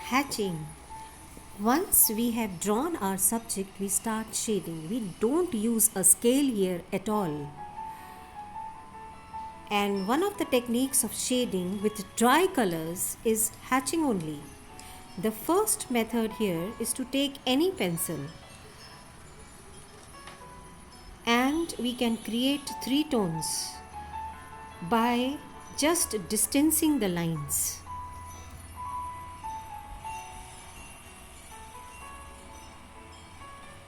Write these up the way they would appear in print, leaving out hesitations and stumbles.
Hatching. Once we have drawn our subject, we start shading. We don't use a scale here at all. And one of the techniques of shading with dry colors is hatching only. The first method here is to take any pencil and we can create three tones by just distancing the lines.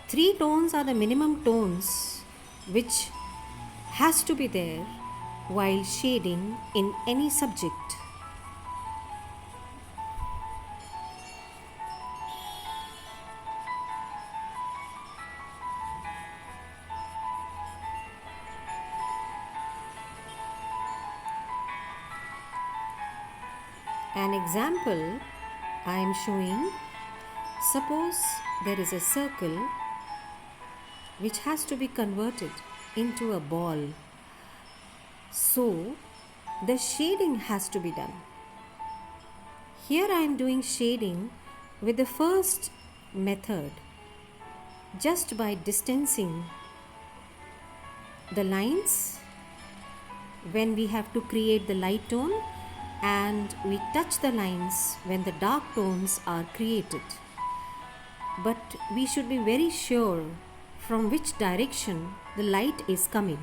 Three tones are the minimum tones which has to be there while shading in any subject. An example I am showing. Suppose there is a circle which has to be converted into a ball. So the shading has to be done. Here I am doing shading with the first method just by distancing the lines when we have to create the light tone, and we touch the lines when the dark tones are created. But we should be very sure from which direction the light is coming.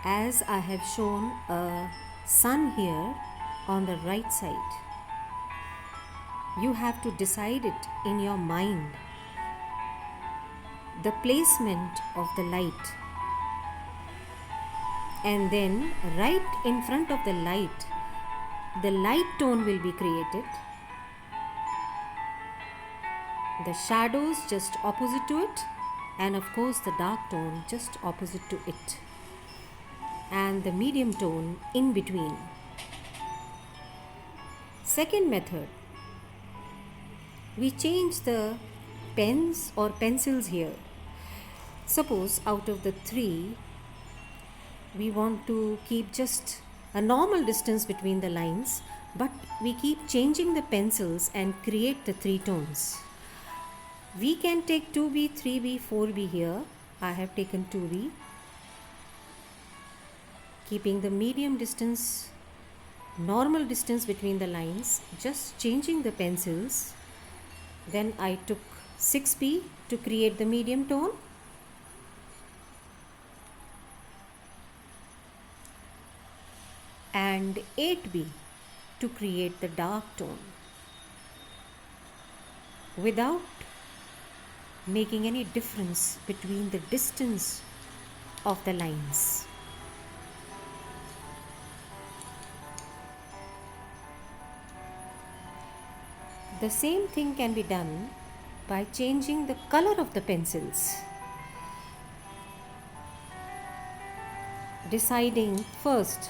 As I have shown a sun here on the right side, you have to decide it in your mind, the placement of the light. And then right in front of the light tone will be created. The shadows just opposite to it, and of course the dark tone just opposite to it, and the medium tone in between. Second method, we change the pens or pencils here. Suppose out of the three, we want to keep just a normal distance between the lines, but we keep changing the pencils and create the three tones. We can take 2B, 3B, 4B here. I have taken 2B. Keeping the medium distance, normal distance between the lines, just changing the pencils. Then I took 6B to create the medium tone. And 8B to create the dark tone, without making any difference between the distance of the lines. The same thing can be done by changing the color of the pencils. Deciding first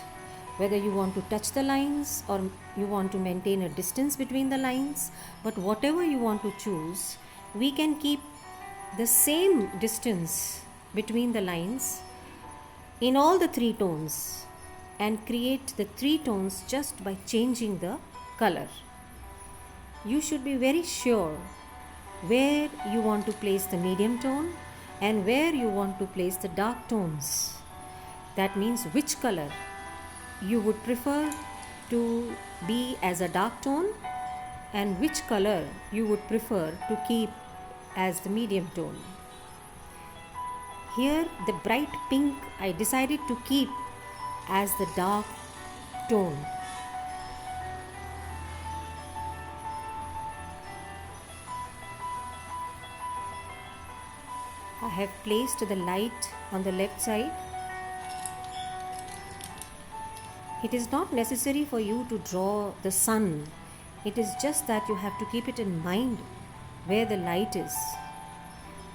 whether you want to touch the lines or you want to maintain a distance between the lines, but whatever you want to choose, we can keep the same distance between the lines in all the three tones and create the three tones just by changing the color. You should be very sure where you want to place the medium tone and where you want to place the dark tones. That means which color you would prefer to be as a dark tone and which color you would prefer to keep as the medium tone. Here the bright pink I decided to keep as the dark tone. I have placed the light on the left side. It is not necessary for you to draw the sun. It is just that you have to keep it in mind where the light is.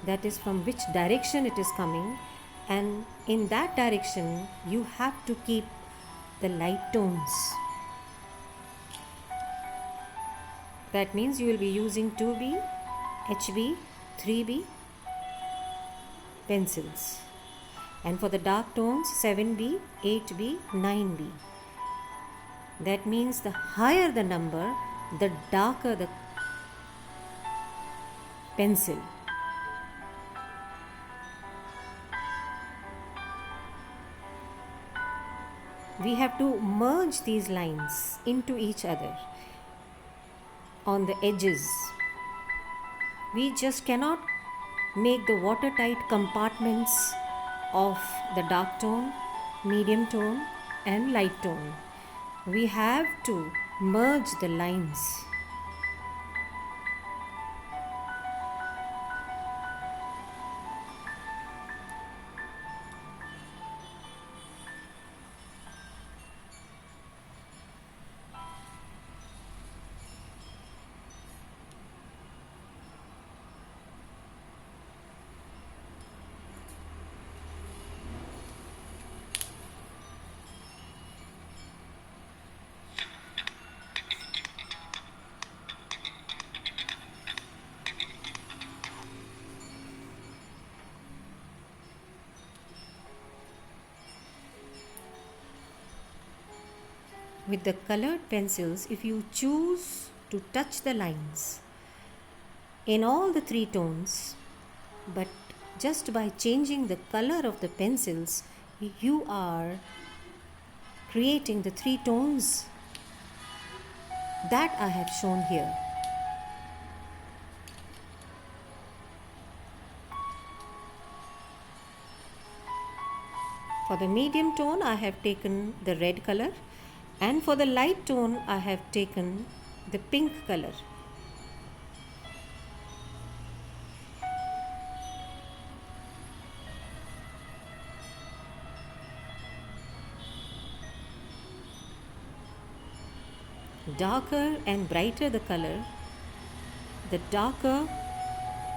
That is from which direction it is coming, and in that direction you have to keep the light tones. That means you will be using 2B, HB, 3B pencils. And for the dark tones, 7B, 8B, 9B. That means the higher the number, the darker the pencil. We have to merge these lines into each other on the edges. We just cannot make the watertight compartments of the dark tone, medium tone, and light tone. We have to merge the lines. With the colored pencils, if you choose to touch the lines in all the three tones, but just by changing the color of the pencils, you are creating the three tones that I have shown here. For the medium tone, I have taken the red color, and for the light tone, I have taken the pink color. Darker and brighter the color, the darker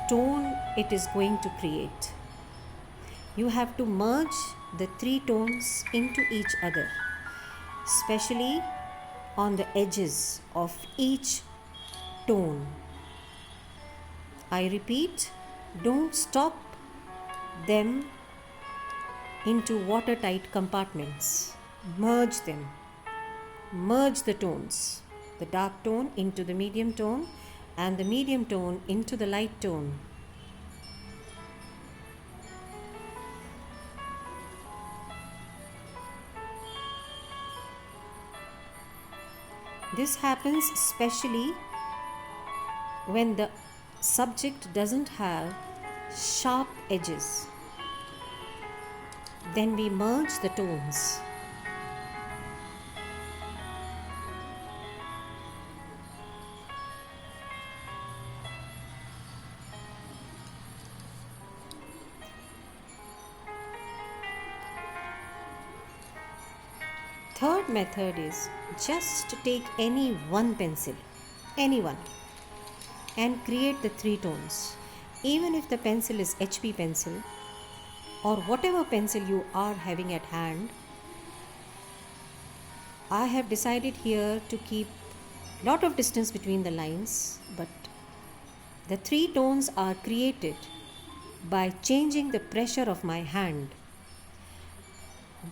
tone it is going to create. You have to merge the three tones into each other, especially on the edges of each tone. I repeat, don't stop them into watertight compartments. Merge them. Merge the tones. The dark tone into the medium tone and the medium tone into the light tone. This happens especially when the subject doesn't have sharp edges. Then we merge the tones. Third method is just take any one pencil, any one, and create the three tones. Even if the pencil is HB pencil or whatever pencil you are having at hand, I have decided here to keep lot of distance between the lines, but the three tones are created by changing the pressure of my hand.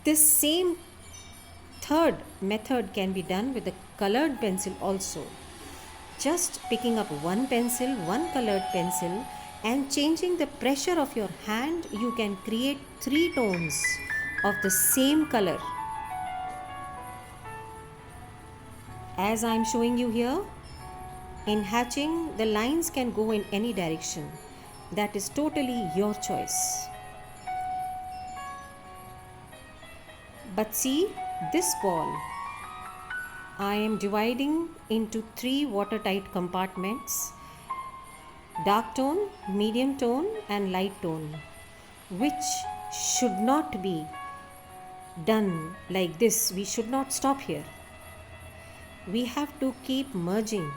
This same third method can be done with the colored pencil also. Just picking up one pencil, one colored pencil, and changing the pressure of your hand, you can create three tones of the same color. As I am showing you here, in hatching, the lines can go in any direction. That is totally your choice. But see, this ball, I am dividing into three watertight compartments: dark tone, medium tone, and light tone, which should not be done like this. We should not stop here. We have to keep merging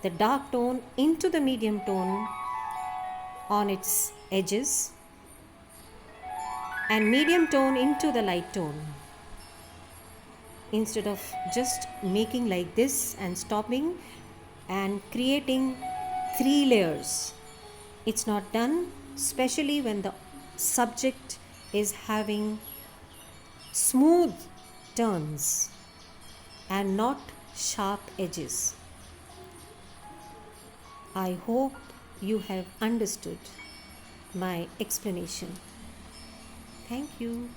the dark tone into the medium tone on its edges and medium tone into the light tone. Instead of just making like this and stopping and creating three layers. It's not done, especially when the subject is having smooth turns and not sharp edges. I hope you have understood my explanation. Thank you.